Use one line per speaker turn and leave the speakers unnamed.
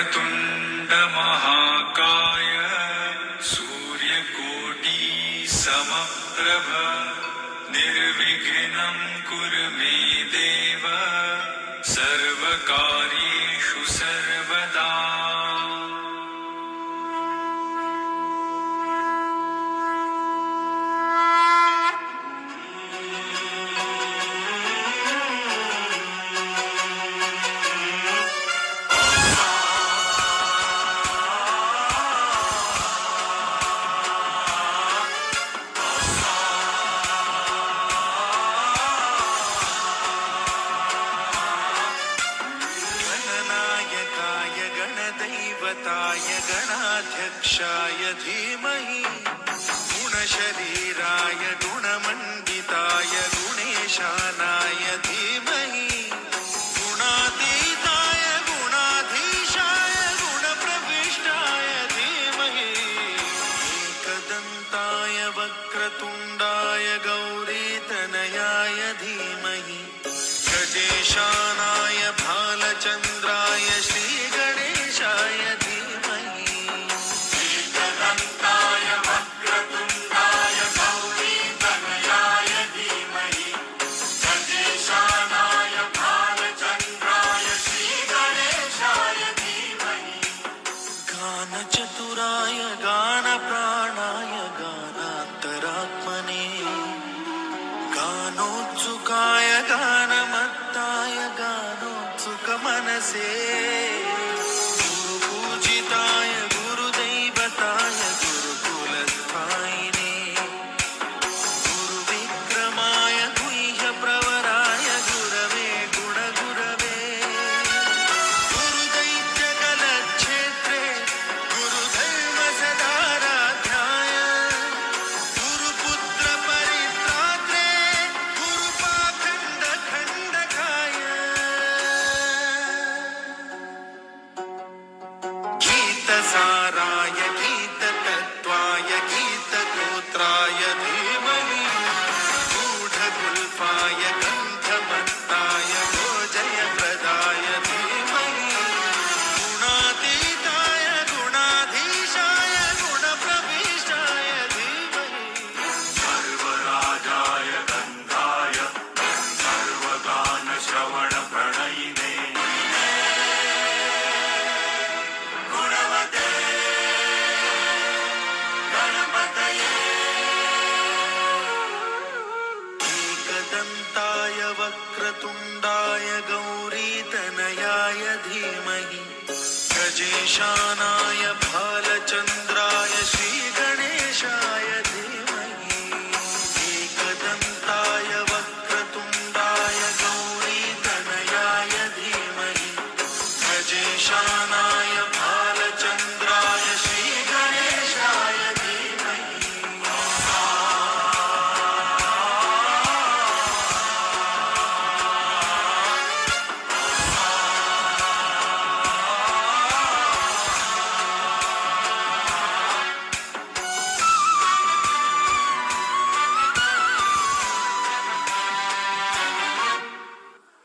वक्रतुण्ड महाकाय सूर्यकोटि समप्रभ निर्विघ्नं कुरु मे देव सर्वकार्येषु सर्वदा।
गणाध्यक्षाय धीमहि गुणशरीराय गुणमण्डिताय गुणेशानाय धीमहि गुणातीताय गुणाधीशाय गुणप्रविष्टाय धीमहि एकदन्ताय वक्रतुण्डाय गौरीतनयाय धीमहि गजेशानाय भालचन्द्राय श्रीगणेशाय चतुराय गानप्राणाय गानान्तरात्मने गानोत्सुकाय गानमत्ताय गानोत्सुकमनसे गुरुपूजिताय गुरुदैवताय गुरुकुलस्थायिने गुरुविक्रमाय गुह्यप्रवराय गुरवे गुणगुरवे गुरुदैत्यकलक्षेत्रे गुरुधर्मसदाराध्याय गुरुपुत्रपरित्रात्रे गुरुपाखण्डखण्डकाय गीतसाराय गीततत्त्वाय गीतगोत्राय धीमहि गूढगुल्फाय गन्धमत्ताय गोजयप्रदाय धीमहि गुणातीताय गुणाधीशाय गुणप्रविष्टाय धीमहि सर्वराजाय गन्धाय सर्वगानश्रवणप्रणयिने गुणवते गणपतये एकदन्ताय वक्रतुण्डाय गौरीतनयाय धीमहि गजेशानाय भालचन्द्राय श्रीगणेशाय धीमहि एकदन्ताय वक्रतुण्डाय गौरीतनयाय धीमहि गजेशानाय